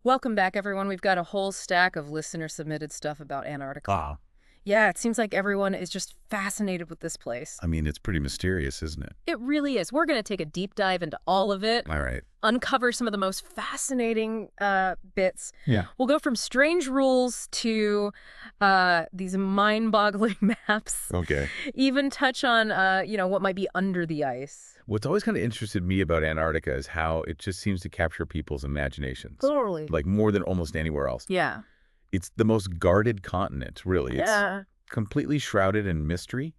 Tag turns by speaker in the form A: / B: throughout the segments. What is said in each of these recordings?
A: Welcome back, everyone. We've got a whole stack of listener-submitted stuff about Antarctica.
B: Ah,
A: Yeah, it seems like everyone is just fascinated with this place.
B: I mean, it's pretty mysterious, isn't it?
A: It really is. We're going to take a deep dive into all of it,
B: All right.
A: uncover some of the most fascinating bits.
B: Yeah.
A: We'll go from strange rules to these mind-boggling maps,
B: Okay.
A: even touch on, what might be under the ice.
B: What's always kind of interested me about Antarctica is how it just seems to capture people's imaginations.
A: Totally.
B: Like more than almost anywhere else.
A: Yeah.
B: It's the most guarded continent, really.
A: Yeah.
B: It's completely shrouded in mystery.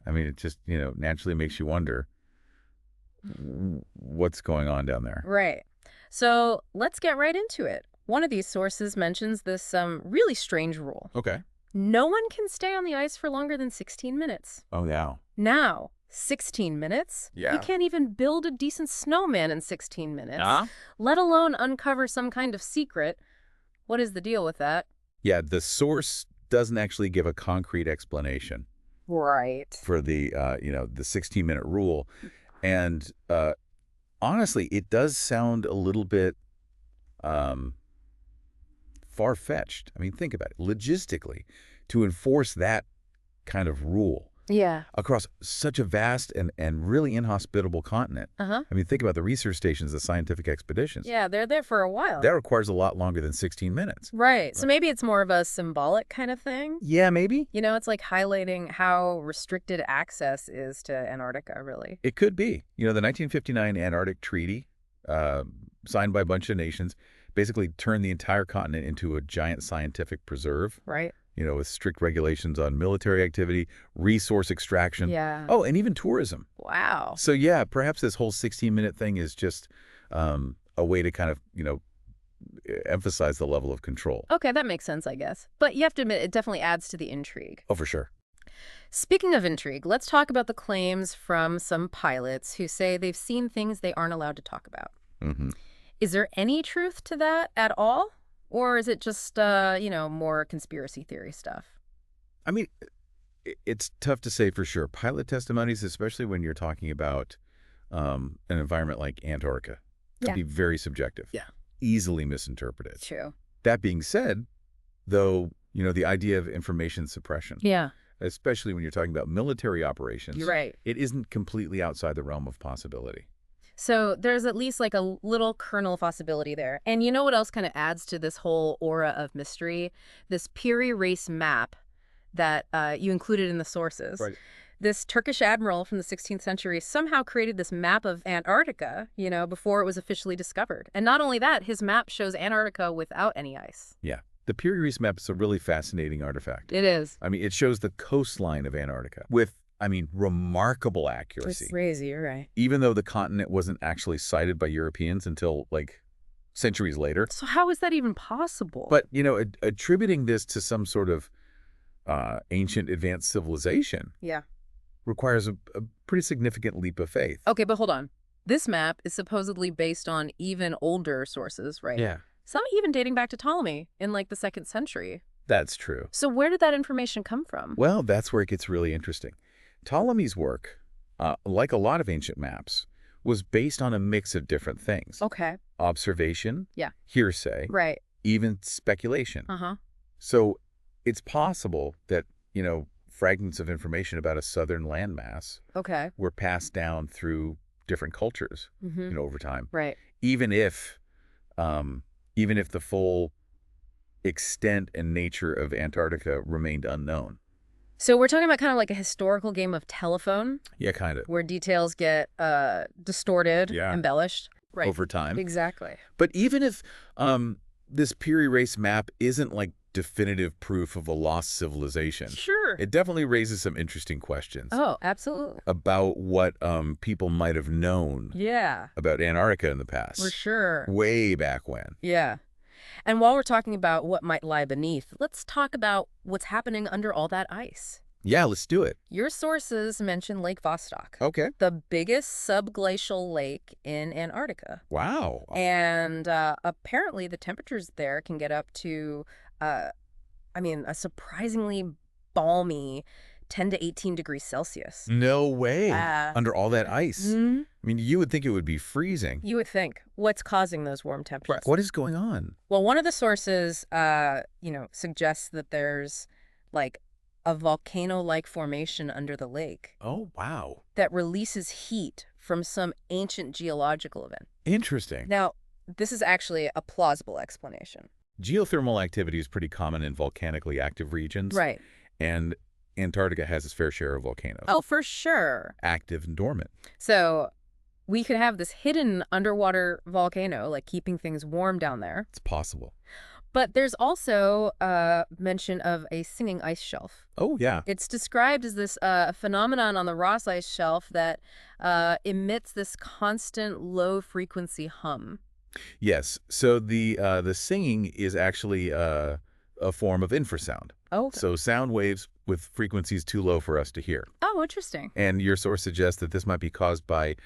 B: I mean, it just, naturally makes you wonder what's going on down there.
A: Right. So let's get right into it. One of these sources mentions this really strange rule.
B: Okay.
A: No one can stay on the ice for longer than 16 minutes.
B: Oh, yeah.
A: Now, 16 minutes?
B: Yeah.
A: You can't even build a decent snowman in 16 minutes,
B: Huh?
A: let alone uncover some kind of secret. What is the deal with that?
B: Yeah, the source doesn't actually give a concrete explanation
A: Right.
B: for the 16-minute rule. And honestly, it does sound a little bit far-fetched. I mean, think about it. Logistically, to enforce that kind of rule
A: Yeah.
B: across such a vast and really inhospitable continent.
A: Uh-huh.
B: I mean, think about the research stations, the scientific expeditions.
A: Yeah, they're there for a while.
B: That requires a lot longer than 16 minutes.
A: Right. So maybe it's more of a symbolic kind of thing?
B: Yeah, maybe.
A: It's like highlighting how restricted access is to Antarctica, really.
B: It could be. The 1959 Antarctic Treaty, signed by a bunch of nations, basically turned the entire continent into a giant scientific preserve.
A: Right?
B: With strict regulations on military activity, resource extraction.
A: Yeah.
B: Oh, and even tourism.
A: Wow.
B: So, yeah, perhaps this whole 16-minute thing is just a way to kind of, emphasize the level of control.
A: Okay, that makes sense, I guess. But you have to admit, it definitely adds to the intrigue.
B: Oh, for sure.
A: Speaking of intrigue, let's talk about the claims from some pilots who say they've seen things they aren't allowed to talk about.
B: Mm-hmm.
A: Is there any truth to that at all? Or is it just, more conspiracy theory stuff?
B: I mean, it's tough to say for sure. Pilot testimonies, especially when you're talking about an environment like Antarctica, can be very subjective.
A: Yeah.
B: Easily misinterpreted.
A: True.
B: That being said, though, the idea of information suppression,
A: Yeah.
B: especially when you're talking about military operations,
A: You're right.
B: it isn't completely outside the realm of possibility.
A: So there's at least like a little kernel of possibility there. And you know what else kind of adds to this whole aura of mystery? This Piri race map that you included in the sources.
B: Right.
A: This Turkish admiral from the 16th century somehow created this map of Antarctica, before it was officially discovered. And not only that, his map shows Antarctica without any ice.
B: Yeah. The Piri Reis map is a really fascinating artifact.
A: It is.
B: I mean, it shows the coastline of Antarctica with, remarkable accuracy.
A: It's crazy, you're right.
B: Even though the continent wasn't actually sighted by Europeans until, centuries later.
A: So how is that even possible?
B: But, attributing this to some sort of ancient advanced civilization
A: Yeah.
B: requires a pretty significant leap of faith.
A: Okay, but hold on. This map is supposedly based on even older sources, right?
B: Yeah,
A: Some even dating back to Ptolemy in the 2nd century.
B: that's true.
A: So where did that information come from?
B: Well, that's where it gets really interesting. Ptolemy's work, like a lot of ancient maps, was based on a mix of different things.
A: Okay.
B: Observation,
A: Yeah.
B: hearsay,
A: Right.
B: even speculation.
A: Uh-huh.
B: So it's possible that, fragments of information about a southern landmass
A: Okay.
B: were passed down through different cultures,
A: Mm-hmm.
B: over time.
A: Right.
B: Even if the full extent and nature of Antarctica remained unknown.
A: So we're talking about kind of like a historical game of telephone
B: Yeah, kind of.
A: where details get distorted,
B: Yeah.
A: embellished. Right.
B: Over time.
A: Exactly.
B: But even if this Piri race map isn't definitive proof of a lost civilization,
A: Sure.
B: it definitely raises some interesting questions
A: Oh, absolutely.
B: about what people might have known
A: Yeah,
B: about Antarctica in the past.
A: for sure.
B: Way back when.
A: Yeah. And while we're talking about what might lie beneath, let's talk about what's happening under all that ice.
B: Yeah, let's do it.
A: Your sources mention Lake Vostok,
B: Okay.
A: the biggest subglacial lake in Antarctica.
B: Wow.
A: And apparently the temperatures there can get up to, a surprisingly balmy 10 to 18 degrees Celsius.
B: No way.
A: Uh,
B: Under all that ice.
A: mm,
B: I mean, you would think it would be freezing.
A: you would think. What's causing those warm
B: Right.
A: temperatures?
B: What is going on?
A: Well, one of the sources, suggests that there's like a volcano-like formation under the lake
B: Oh, wow.
A: that releases heat from some ancient geological event.
B: Interesting.
A: Now, this is actually a plausible explanation.
B: Geothermal activity is pretty common in volcanically active regions.
A: Right.
B: And Antarctica has its fair share of volcanoes.
A: Oh, for sure.
B: Active and dormant.
A: So we could have this hidden underwater volcano, like keeping things warm down there.
B: It's possible.
A: But there's also mention of a singing ice shelf.
B: Oh, yeah.
A: It's described as this phenomenon on the Ross Ice Shelf that emits this constant low-frequency hum.
B: Yes. So the singing is actually a form of infrasound.
A: Oh,
B: So sound waves with frequencies too low for us to hear.
A: oh, interesting.
B: And your source suggests that this might be caused by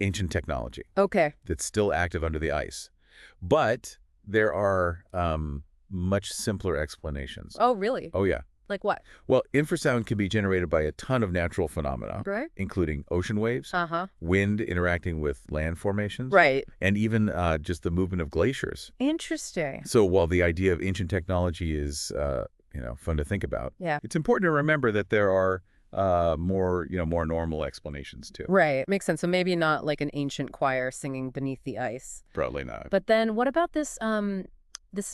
B: ancient technology
A: Okay.
B: that's still active under the ice. But there are much simpler explanations.
A: Oh, really?
B: Oh, yeah.
A: Like what?
B: Well, infrasound can be generated by a ton of natural phenomena,
A: Right.
B: including ocean waves,
A: Uh-huh.
B: wind interacting with land formations,
A: Right.
B: and even just the movement of glaciers.
A: Interesting.
B: So while the idea of ancient technology is, fun to think about,
A: Yeah.
B: it's important to remember that there are more normal explanations too.
A: Right. Makes sense. So maybe not like an ancient choir singing beneath the ice.
B: Probably not.
A: But then what about this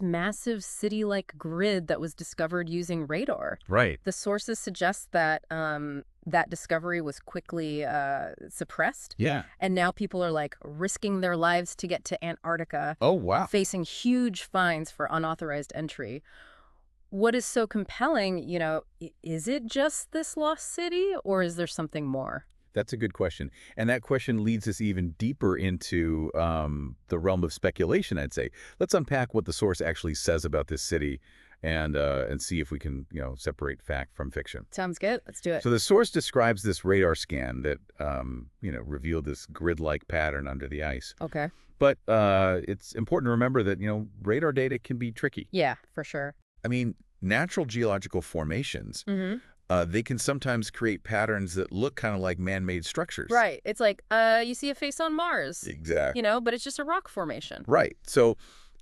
A: massive city-like grid that was discovered using radar?
B: Right.
A: The sources suggest that that discovery was quickly suppressed,
B: Yeah.
A: and now people are like risking their lives to get to Antarctica,
B: Oh, wow.
A: facing huge fines for unauthorized entry. What is so compelling, is it just this lost city, or is there something more?
B: That's a good question. And that question leads us even deeper into the realm of speculation, I'd say. Let's unpack what the source actually says about this city and see if we can, separate fact from fiction.
A: Sounds good. Let's do it.
B: So the source describes this radar scan that, revealed this grid-like pattern under the ice.
A: Okay.
B: But it's important to remember that, radar data can be tricky.
A: Yeah, for sure.
B: I mean, natural geological formations, they can sometimes create patterns that look kind of like man-made structures.
A: Right. It's like, you see a face on Mars,
B: Exactly.
A: but it's just a rock formation.
B: Right. So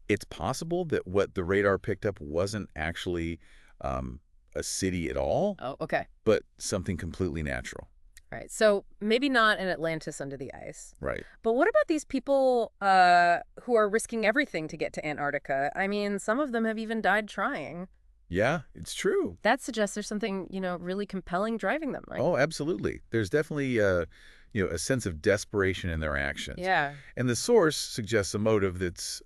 B: it's possible that what the radar picked up wasn't actually a city at all,
A: Oh, okay.
B: but something completely natural.
A: Right. So maybe not an Atlantis under the ice.
B: Right.
A: But what about these people who are risking everything to get to Antarctica? I mean, some of them have even died trying.
B: Yeah, it's true.
A: That suggests there's something, really compelling driving them. Like,
B: Oh, absolutely. There's definitely a sense of desperation in their actions.
A: yeah.
B: And the source suggests a motive that's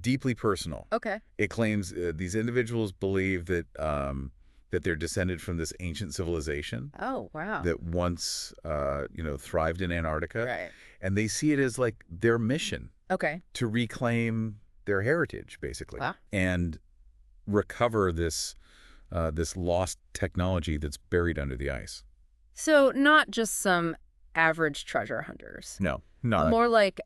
B: deeply personal.
A: Okay.
B: It claims these individuals believe that that they're descended from this ancient civilization
A: Oh, wow.
B: that once thrived in Antarctica,
A: Right.
B: and they see it as like their mission
A: Okay.
B: to reclaim their heritage, basically,
A: Wow.
B: and recover this lost technology that's buried under the ice.
A: So not just some average treasure hunters.
B: No, not
A: More like,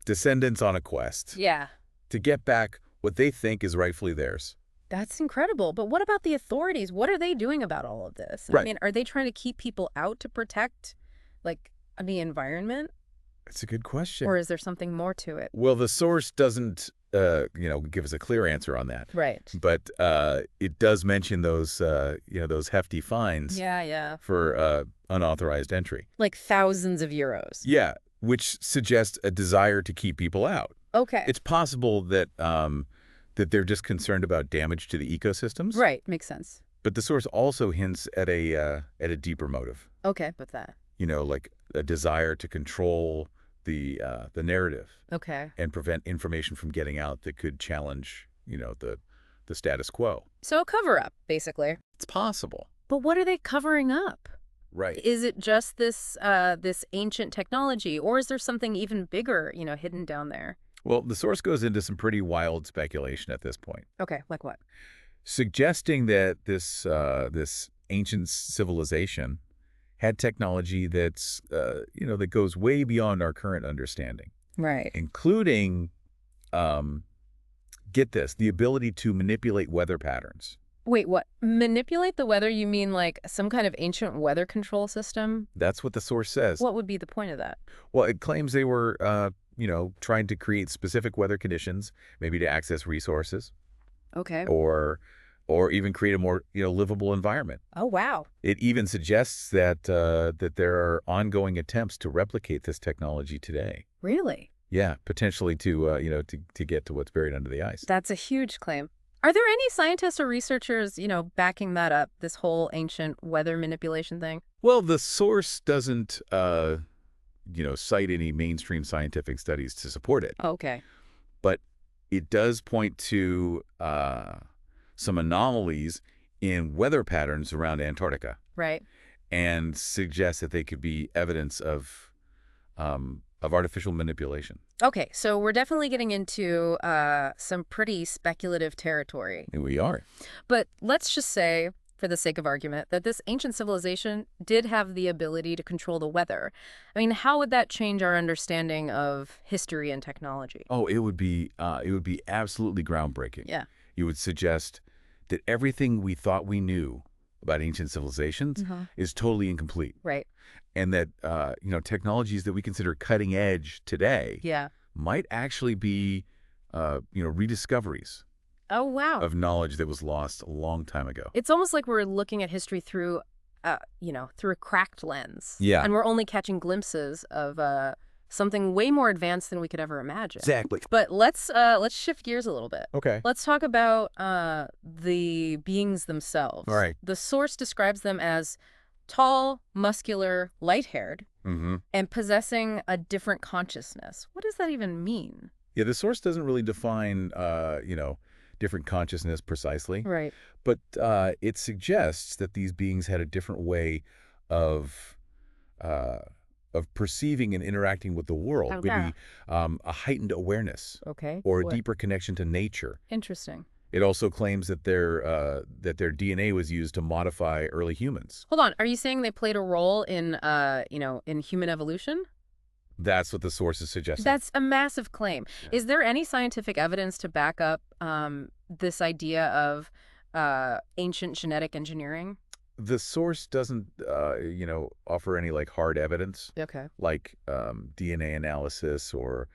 B: descendants on a quest
A: yeah.
B: to get back what they think is rightfully theirs.
A: That's incredible. But what about the authorities? What are they doing about all of this? I
B: Right.
A: mean, are they trying to keep people out to protect, like, the environment?
B: It's a good question.
A: Or is there something more to it?
B: Well, the source doesn't, give us a clear answer on that.
A: Right.
B: But it does mention those hefty fines
A: Yeah.
B: for unauthorized entry.
A: Like thousands of euros.
B: Yeah, which suggests a desire to keep people out.
A: Okay.
B: It's possible that that they're just concerned about damage to the ecosystems.
A: Right. Makes sense.
B: But the source also hints at a deeper motive.
A: Okay. But that.
B: Like a desire to control the narrative
A: Okay.
B: and prevent information from getting out that could challenge, the status quo.
A: So a cover-up, basically.
B: It's possible.
A: But what are they covering up?
B: Right.
A: Is it just this ancient technology, or is there something even bigger, hidden down there?
B: Well, the source goes into some pretty wild speculation at this point,
A: Okay. Like what?
B: suggesting that this ancient civilization had technology that's that goes way beyond our current understanding,
A: Right.
B: including get this, the ability to manipulate weather patterns.
A: Wait, what? Manipulate the weather? You mean like some kind of ancient weather control system?
B: That's what the source says.
A: What would be the point of that?
B: Well, it claims they were, trying to create specific weather conditions, maybe to access resources
A: Okay.
B: or even create a more, livable environment.
A: Oh, wow.
B: It even suggests that there are ongoing attempts to replicate this technology today.
A: Really?
B: Yeah, potentially to get to what's buried under the ice.
A: That's a huge claim. Are there any scientists or researchers, backing that up, this whole ancient weather manipulation thing?
B: Well, the source doesn't, cite any mainstream scientific studies to support it,
A: Okay.
B: but it does point to some anomalies in weather patterns around Antarctica
A: Right.
B: and suggests that they could be evidence of artificial manipulation.
A: Okay, so we're definitely getting into some pretty speculative territory.
B: And we are.
A: But let's just say, for the sake of argument, that this ancient civilization did have the ability to control the weather. I mean, how would that change our understanding of history and technology?
B: Oh, it would be absolutely groundbreaking.
A: Yeah.
B: You would suggest that everything we thought we knew about ancient civilizations is totally incomplete.
A: Right.
B: And that, technologies that we consider cutting edge today
A: Yeah.
B: might actually be, rediscoveries
A: Oh, wow.
B: of knowledge that was lost a long time ago.
A: It's almost like we're looking at history through, through a cracked lens.
B: Yeah.
A: And we're only catching glimpses of something way more advanced than we could ever imagine.
B: Exactly.
A: But let's shift gears a little bit.
B: Okay.
A: Let's talk about the beings themselves.
B: All right.
A: The source describes them as tall, muscular, light-haired,
B: Mm-hmm.
A: and possessing a different consciousness. What does that even mean?
B: Yeah, the source doesn't really define, different consciousness precisely,
A: Right.
B: but it suggests that these beings had a different way of perceiving and interacting with the world,
A: Oh,
B: maybe
A: yeah.
B: a heightened awareness
A: Okay.
B: or a
A: What?
B: deeper connection to nature.
A: Interesting.
B: It also claims that their DNA was used to modify early humans.
A: Hold on. Are you saying they played a role in, in human evolution?
B: That's what the source is suggesting.
A: That's a massive claim.
B: Yeah.
A: Is there any scientific evidence to back up this idea of ancient genetic engineering?
B: The source doesn't, offer any hard evidence,
A: Okay.
B: like DNA analysis or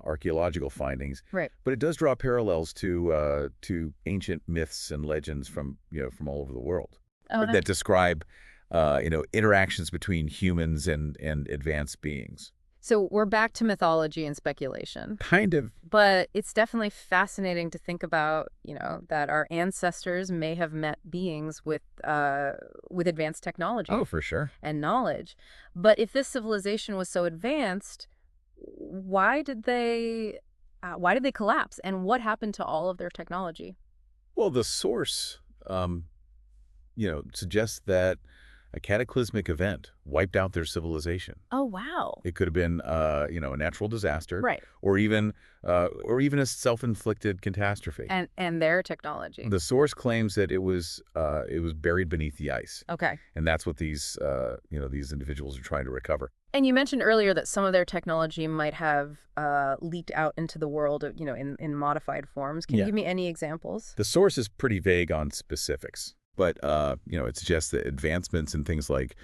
B: archaeological findings.
A: Right.
B: But it does draw parallels to ancient myths and legends from all over the world
A: Oh,
B: that describe interactions between humans and advanced beings.
A: so we're back to mythology and speculation.
B: Kind of.
A: But it's definitely fascinating to think about, that our ancestors may have met beings with advanced technology
B: Oh, for sure.
A: and knowledge. But if this civilization was so advanced, why did they collapse? And what happened to all of their technology?
B: Well, the source, suggests that a cataclysmic event wiped out their civilization.
A: Oh, wow.
B: It could have been, a natural disaster,
A: Right.
B: or even a self-inflicted catastrophe.
A: And their technology.
B: The source claims that it was buried beneath the ice,
A: Okay.
B: and that's what these individuals are trying to recover.
A: And you mentioned earlier that some of their technology might have leaked out into the world, in modified forms. Can you
B: Yeah.
A: give me any examples?
B: The source is pretty vague on specifics, but it suggests that advancements in things like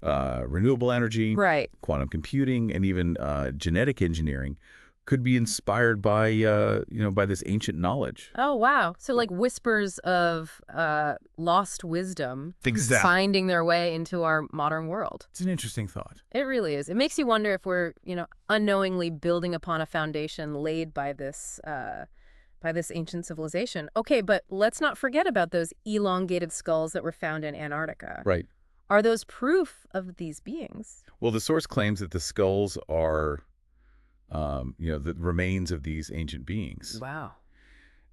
B: renewable energy,
A: Right.
B: quantum computing, and even genetic engineering could be inspired by this ancient knowledge.
A: Oh, wow. So like whispers of lost wisdom
B: Exactly.
A: finding their way into our modern world.
B: It's an interesting thought.
A: It really is. It makes you wonder if we're, unknowingly building upon a foundation laid by this ancient civilization. Okay, but let's not forget about those elongated skulls that were found in Antarctica.
B: Right.
A: Are those proof of these beings?
B: Well, the source claims that the skulls are, the remains of these ancient beings,
A: Wow.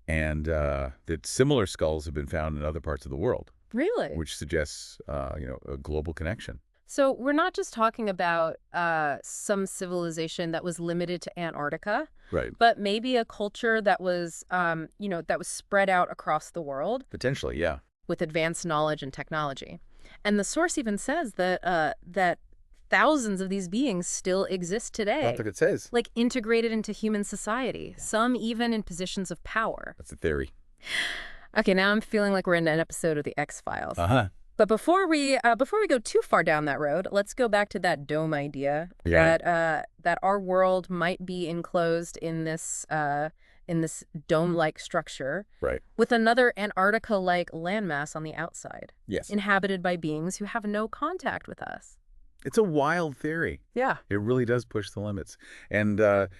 B: and that similar skulls have been found in other parts of the world,
A: Really?
B: which suggests, a global connection.
A: So we're not just talking about some civilization that was limited to Antarctica,
B: Right.
A: but maybe a culture that was, that was spread out across the world
B: Potentially, yeah.
A: with advanced knowledge and technology. And the source even says that thousands of these beings still exist today,
B: That's what it says.
A: like integrated into human society, some even in positions of power.
B: That's a theory.
A: Okay, now I'm feeling like we're in an episode of the X-Files.
B: Uh-huh.
A: But before we go too far down that road, let's go back to that dome idea
B: Yeah.
A: that our world might be enclosed in this dome-like structure
B: Right.
A: with another Antarctica-like landmass on the outside,
B: Yes.
A: inhabited by beings who have no contact with us.
B: It's a wild theory.
A: Yeah.
B: It really does push the limits. And the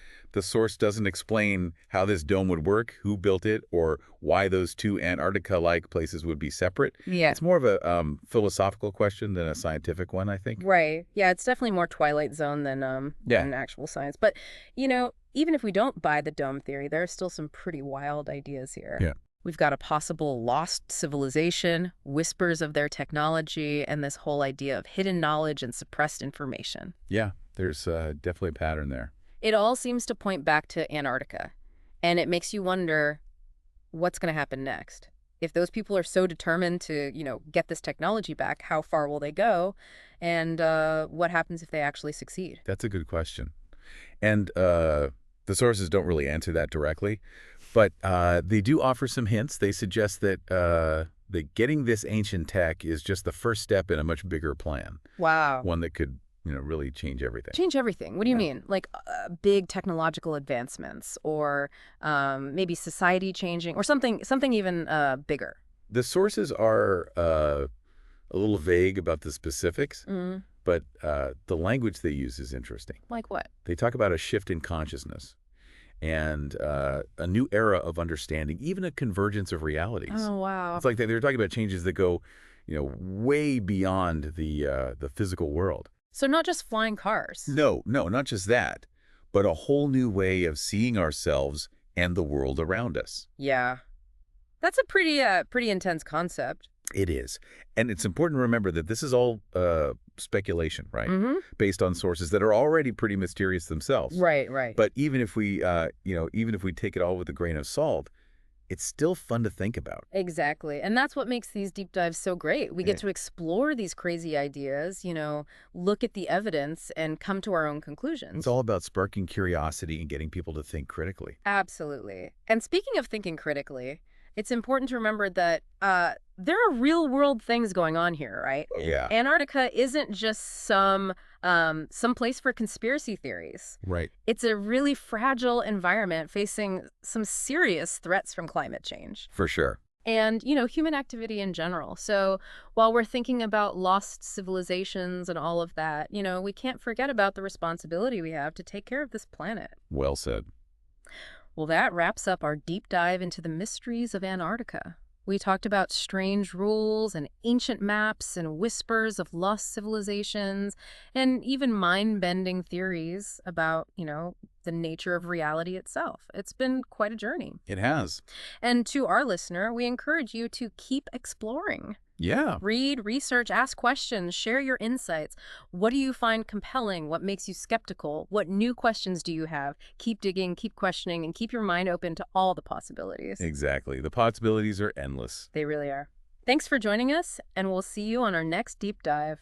B: source doesn't explain how this dome would work, who built it, or why those two Antarctica-like places would be separate.
A: Yeah.
B: It's more of a philosophical question than a scientific one, I think.
A: Right. Yeah, it's definitely more Twilight Zone than actual science. But, even if we don't buy the dome theory, there are still some pretty wild ideas here.
B: Yeah.
A: We've got a possible lost civilization, whispers of their technology, and this whole idea of hidden knowledge and suppressed information.
B: Yeah, there's definitely a pattern there.
A: It all seems to point back to Antarctica, and it makes you wonder what's going to happen next. If those people are so determined to, get this technology back, how far will they go? And what happens if they actually succeed?
B: That's a good question. And the sources don't really answer that directly, but they do offer some hints. They suggest that getting this ancient tech is just the first step in a much bigger plan,
A: Wow.
B: one that could, really change everything.
A: Change everything. What do you mean? Like big technological advancements or maybe society changing or something even bigger?
B: The sources are a little vague about the specifics,
A: Mm,
B: but the language they use is interesting.
A: like what?
B: They talk about a shift in consciousness and a new era of understanding, even a convergence of realities.
A: Oh, wow.
B: It's like they're talking about changes that go, way beyond the physical world.
A: So not just flying cars.
B: No, not just that, but a whole new way of seeing ourselves and the world around us.
A: Yeah. That's a pretty intense concept.
B: It is. And it's important to remember that this is all speculation, right?
A: Mm-hmm.
B: Based on sources that are already pretty mysterious themselves.
A: Right, right.
B: But even if we take it all with a grain of salt, it's still fun to think about.
A: Exactly. And that's what makes these deep dives so great. We get to explore these crazy ideas, look at the evidence and come to our own conclusions.
B: It's all about sparking curiosity and getting people to think critically.
A: Absolutely. And speaking of thinking critically, it's important to remember that there are real world things going on here, right?
B: Yeah.
A: Antarctica isn't just some place for conspiracy theories.
B: Right.
A: It's a really fragile environment facing some serious threats from climate change
B: For sure.
A: and, human activity in general. So while we're thinking about lost civilizations and all of that, we can't forget about the responsibility we have to take care of this planet.
B: Well said.
A: Well, that wraps up our deep dive into the mysteries of Antarctica. We talked about strange rules and ancient maps and whispers of lost civilizations and even mind-bending theories about, the nature of reality itself. It's been quite a journey.
B: It has.
A: And to our listener, we encourage you to keep exploring.
B: Yeah.
A: Read, research, ask questions, share your insights. What do you find compelling? What makes you skeptical? What new questions do you have? Keep digging, keep questioning, and keep your mind open to all the possibilities.
B: Exactly. The possibilities are endless.
A: They really are. Thanks for joining us, and we'll see you on our next deep dive.